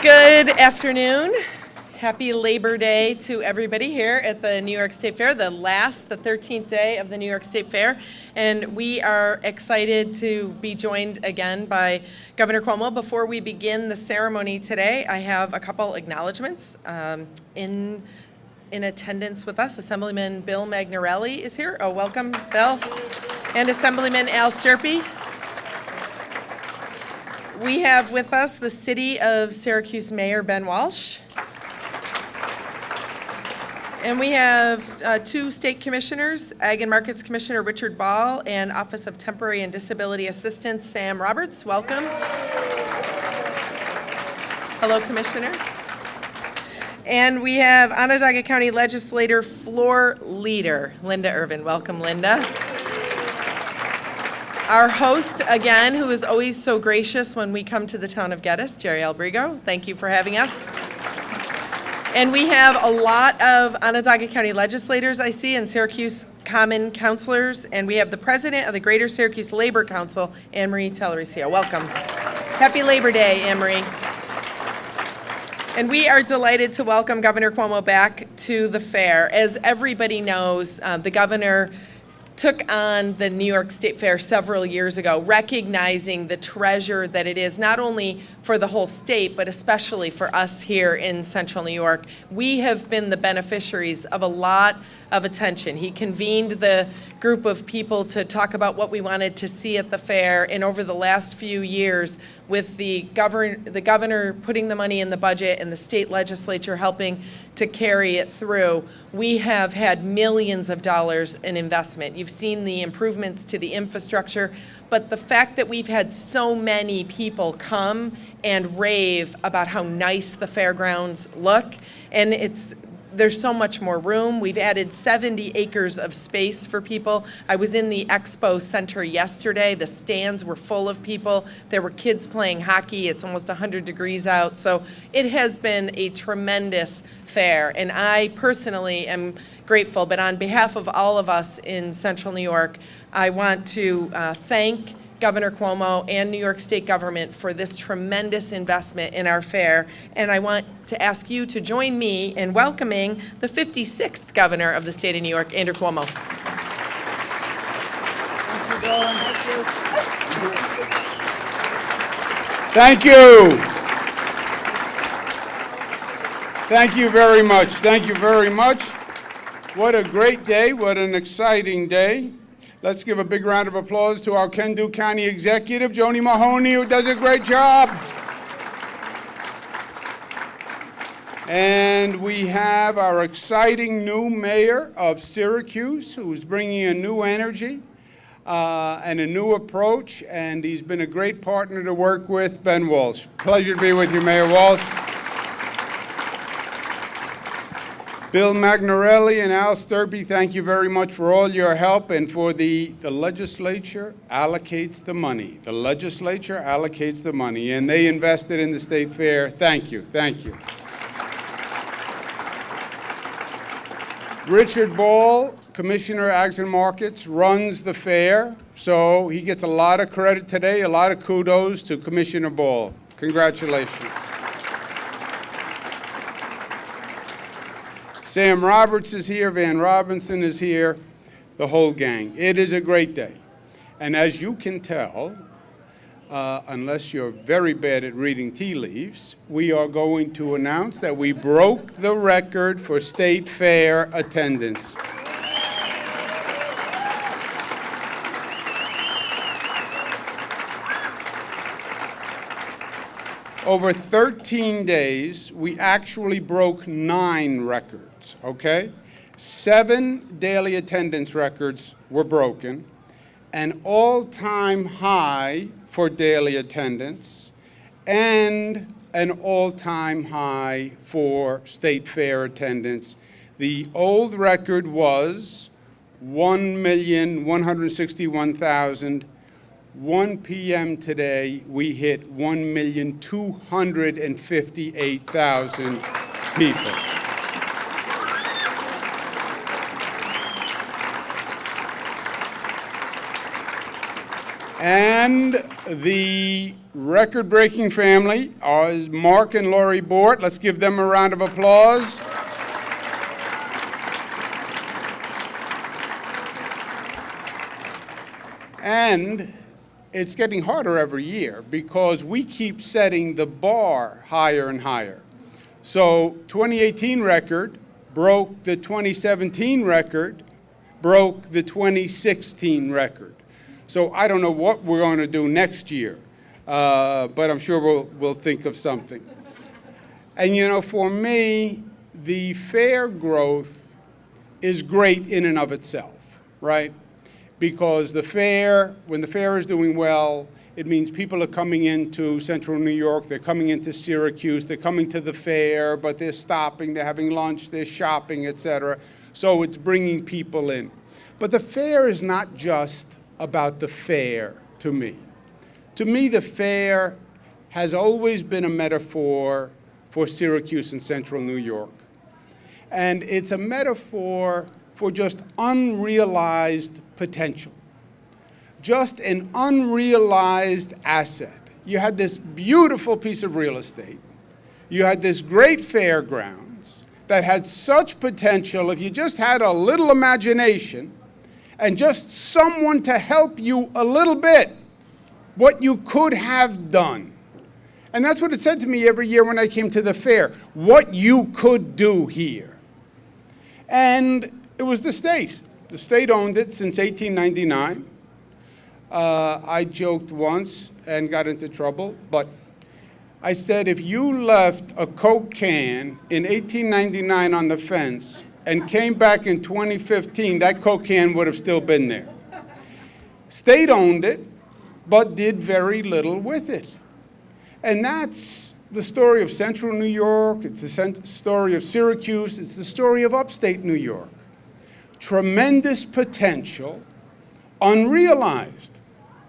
Good afternoon. Happy Labor Day to everybody here at the New York State Fair, the 13th day of the New York State Fair. And we are excited to be joined again by Governor Cuomo. Before we begin the ceremony today, I have a couple acknowledgments. In attendance with us, Assemblyman Bill Magnarelli is here. Oh, welcome, Bill. And Assemblyman Al Sturpey. We have with us the City of Syracuse Mayor Ben Walsh. And we have two state commissioners, Ag and Markets Commissioner Richard Ball and Office of Temporary and Disability Assistance Sam Roberts. Welcome. Hello, Commissioner. And we have Onondaga County Legislator Floor Leader Linda Irvin. Welcome, Linda. Our host, again, who is always so gracious when we come to the town of Geddes, Jerry Albrigo. Thank you for having us. And we have a lot of Onondaga County legislators, I see, and Syracuse Common Councilors. And we have the president of the Greater Syracuse Labor Council, Anne Marie Tellerisio. Welcome. Happy Labor Day, Anne Marie. And we are delighted to welcome Governor Cuomo back to the fair. As everybody knows, the governor took on the New York State Fair several years ago, recognizing the treasure that it is, not only for the whole state, but especially for us here in Central New York. We have been the beneficiaries of a lot of attention. He convened the group of people to talk about what we wanted to see at the fair, and over the last few years, with the governor putting the money in the budget and the state legislature helping to carry it through, we have had millions of dollars in investment. You've seen the improvements to the infrastructure, but the fact that we've had so many people come and rave about how nice the fairgrounds look, and there's so much more room. We've added 70 acres of space for people. I was in the expo center yesterday. The stands were full of people. There were kids playing hockey. It's almost 100 degrees out. So it has been a tremendous fair. And I personally am grateful. But on behalf of all of us in Central New York, I want to thank Governor Cuomo and New York State government for this tremendous investment in our fair. And I want to ask you to join me in welcoming the 56th governor of the state of New York, Andrew Cuomo. Thank you. Thank you very much. Thank you very much. What a great day. What an exciting day. Let's give a big round of applause to our Kendu County Executive, Joni Mahoney, who does a great job. And we have our exciting new mayor of Syracuse, who's bringing a new energy and a new approach, and he's been a great partner to work with, Ben Walsh. Pleasure to be with you, Mayor Walsh. Bill Magnarelli and Al Sturpey, thank you very much for all your help, and for the legislature allocates the money. The legislature allocates the money, and they invested in the State Fair. Thank you, thank you. Richard Ball, Commissioner Ag and Markets, runs the fair, so he gets a lot of credit today, a lot of kudos to Commissioner Ball. Congratulations. Sam Roberts is here, Van Robinson is here, the whole gang. It is a great day. And as you can tell, unless you're very bad at reading tea leaves, we are going to announce that we broke the record for State Fair attendance. Over 13 days, we actually broke 9 records, okay? 7 daily attendance records were broken, an all-time high for daily attendance, and an all-time high for State Fair attendance. The old record was 1,161,000. 1 p.m. today, we hit 1,258,000 people. And the record-breaking family is Mark and Lori Bort. Let's give them a round of applause. And it's getting harder every year because we keep setting the bar higher and higher. So 2018 record broke the 2017 record, broke the 2016 record. So I don't know what we're going to do next year, but I'm sure we'll think of something. And you know, for me, the fair growth is great in and of itself, right? Because the fair, when the fair is doing well, it means people are coming into central New York, they're coming into Syracuse, they're coming to the fair, but they're stopping, they're having lunch, they're shopping, etc. So it's bringing people in. But the fair is not just about the fair to me. To me, the fair has always been a metaphor for Syracuse and central New York. And it's a metaphor for just unrealized potential, just an unrealized asset. You had this beautiful piece of real estate. You had this great fairgrounds that had such potential if you just had a little imagination and just someone to help you a little bit, what you could have done. And that's what it said to me every year when I came to the fair, what you could do here. And it was the state. The state owned it since 1899. I joked once and got into trouble, but I said if you left a Coke can in 1899 on the fence and came back in 2015, that Coke can would have still been there. State owned it, but did very little with it. And that's the story of central New York, it's the story of Syracuse, it's the story of upstate New York. Tremendous potential, unrealized.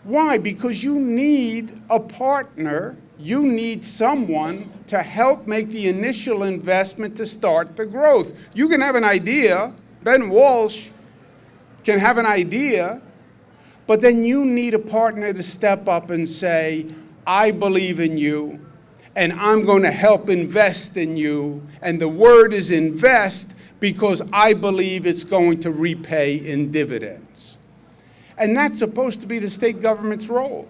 Why? Because you need a partner, you need someone to help make the initial investment to start the growth. You can have an idea, Ben Walsh can have an idea, but then you need a partner to step up and say, I believe in you, and I'm going to help invest in you, and the word is invest because I believe it's going to repay in dividends. And that's supposed to be the state government's role.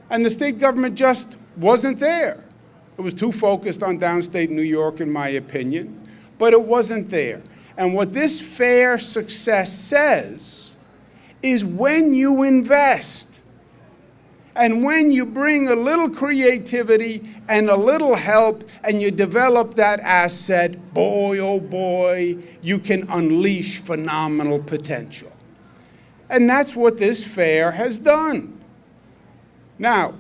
And the state government just wasn't there. It was too focused on downstate New York, in my opinion, but it wasn't there. And what this fair success says is when you invest, and when you bring a little creativity and a little help and you develop that asset, boy, oh boy, you can unleash phenomenal potential. And that's what this fair has done. Now,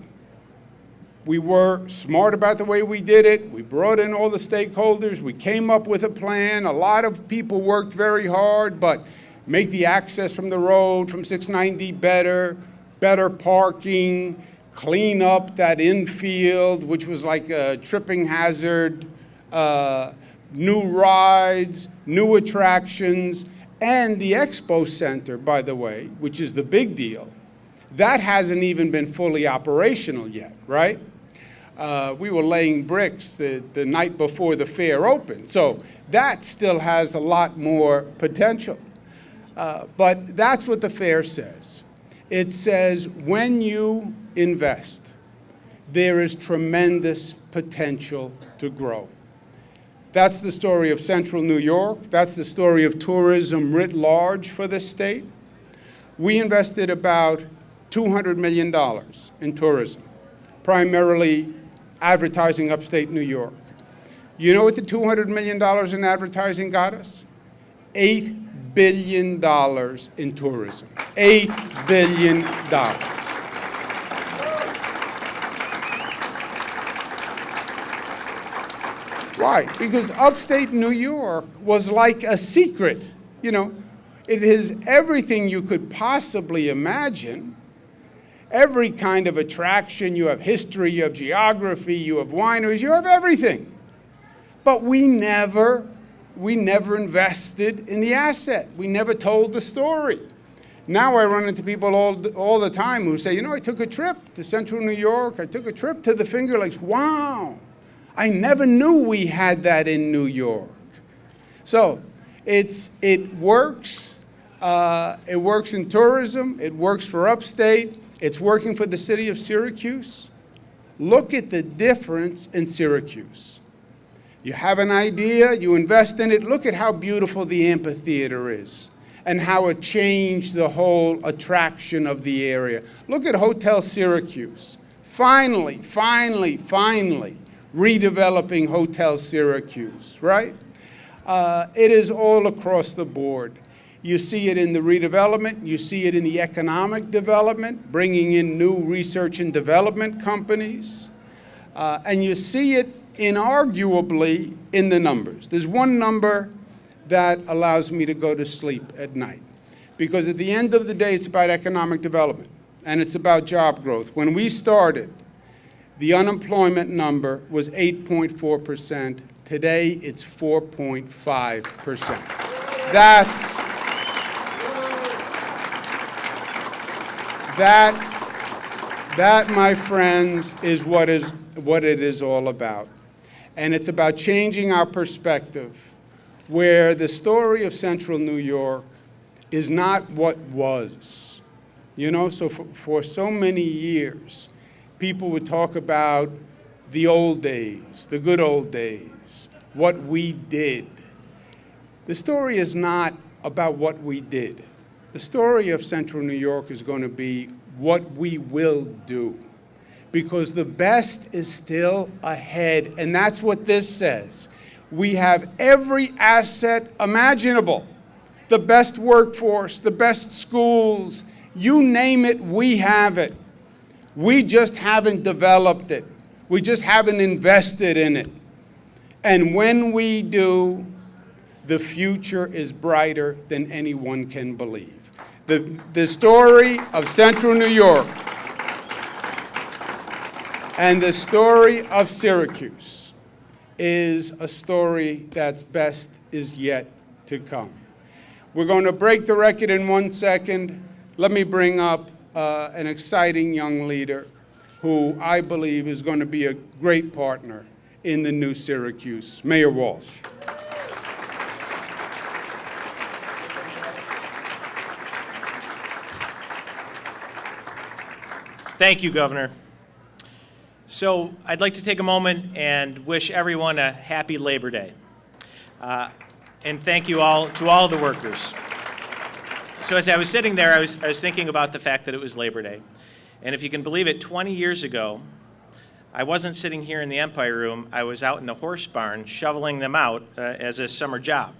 we were smart about the way we did it. We brought in all the stakeholders. We came up with a plan. A lot of people worked very hard, but make the access from the road, from 690 better parking, clean up that infield, which was like a tripping hazard, new rides, new attractions, and the expo center, by the way, which is the big deal. That hasn't even been fully operational yet, right? We were laying bricks the night before the fair opened, so that still has a lot more potential. But that's what the fair says. It says when you invest, there is tremendous potential to grow. That's the story of central New York. That's the story of tourism writ large for this state. We invested about $200 million in tourism, primarily advertising upstate New York. You know what the $200 million in advertising got us? $8 billion in tourism. $8 billion. Why? Because upstate New York was like a secret. You know, it is everything you could possibly imagine. Every kind of attraction. You have history, you have geography, you have wineries, you have everything. But we never invested in the asset. We never told the story. Now I run into people all the time who say, I took a trip to central New York. I took a trip to the Finger Lakes. Wow, I never knew we had that in New York. So it works. It works in tourism. It works for upstate. It's working for the city of Syracuse. Look at the difference in Syracuse. You have an idea, you invest in it. Look at how beautiful the amphitheater is and how it changed the whole attraction of the area. Look at Hotel Syracuse. Finally, redeveloping Hotel Syracuse, right? It is all across the board. You see it in the redevelopment. You see it in the economic development, bringing in new research and development companies. And you see it inarguably in the numbers. There's one number that allows me to go to sleep at night. Because at the end of the day, it's about economic development, and it's about job growth. When we started, the unemployment number was 8.4%. Today, it's 4.5%. That, my friends, is what it is all about. And it's about changing our perspective, where the story of Central New York is not what was. So for so many years, people would talk about the old days, the good old days, what we did. The story is not about what we did. The story of Central New York is going to be what we will do, because the best is still ahead, and that's what this says. We have every asset imaginable, the best workforce, the best schools, you name it, we have it. We just haven't developed it. We just haven't invested in it. And when we do, the future is brighter than anyone can believe. The story of Central New York and the story of Syracuse is a story that's best is yet to come. We're going to break the record in 1 second. Let me bring up an exciting young leader who I believe is going to be a great partner in the new Syracuse, Mayor Walsh. Thank you, Governor. So I'd like to take a moment and wish everyone a happy Labor Day. And thank you all to all the workers. So as I was sitting there, I was thinking about the fact that it was Labor Day. And if you can believe it, 20 years ago, I wasn't sitting here in the Empire Room. I was out in the horse barn shoveling them out as a summer job.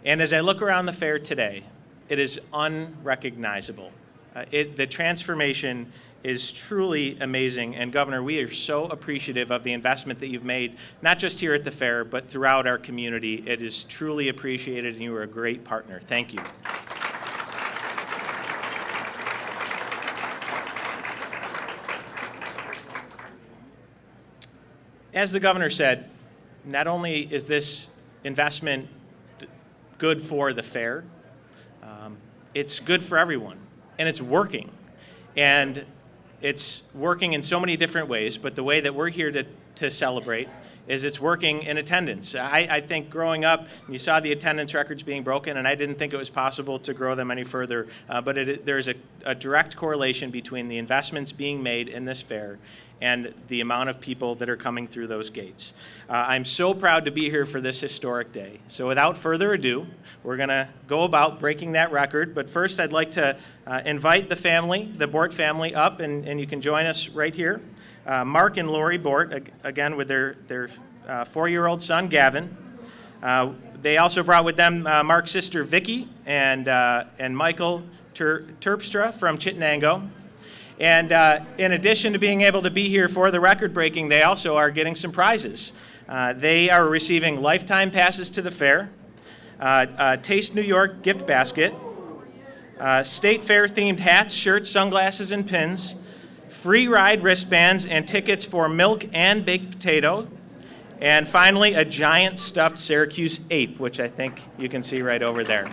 And as I look around the fair today, it is unrecognizable. The transformation is truly amazing. And Governor, we are so appreciative of the investment that you've made, not just here at the fair, but throughout our community. It is truly appreciated, and you are a great partner. Thank you. As the governor said, not only is this investment good for the fair, it's good for everyone, and it's working. And it's working in so many different ways, but the way that we're here to celebrate is it's working in attendance. I think growing up, you saw the attendance records being broken, and I didn't think it was possible to grow them any further, but there's a direct correlation between the investments being made in this fair and the amount of people that are coming through those gates. I'm so proud to be here for this historic day. So without further ado, we're going to go about breaking that record. But first, I'd like to invite the family, the Bort family, up, and you can join us right here. Mark and Lori Bort, again, with their 4-year-old son, Gavin. They also brought with them Mark's sister, Vicky, and Michael Terpstra from Chittenango. And in addition to being able to be here for the record breaking, they also are getting some prizes. They are receiving lifetime passes to the fair, Taste New York gift basket, State Fair themed hats, shirts, sunglasses, and pins, free ride wristbands and tickets for milk and baked potato, and finally a giant stuffed Syracuse ape, which I think you can see right over there.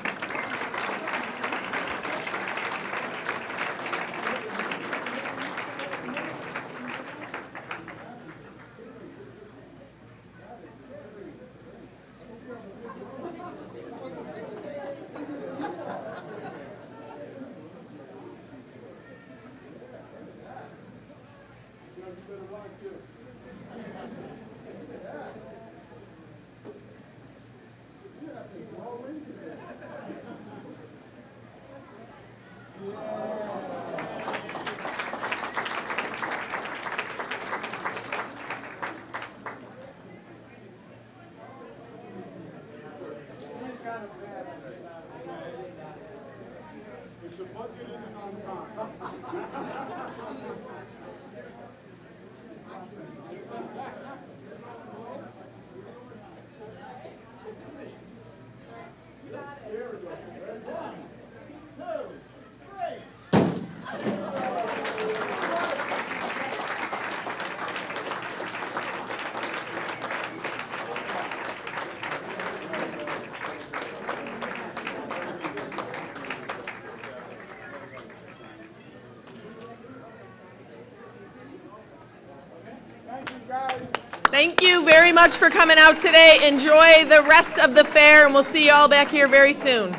Thank you very much for coming out today. Enjoy the rest of the fair, and we'll see you all back here very soon.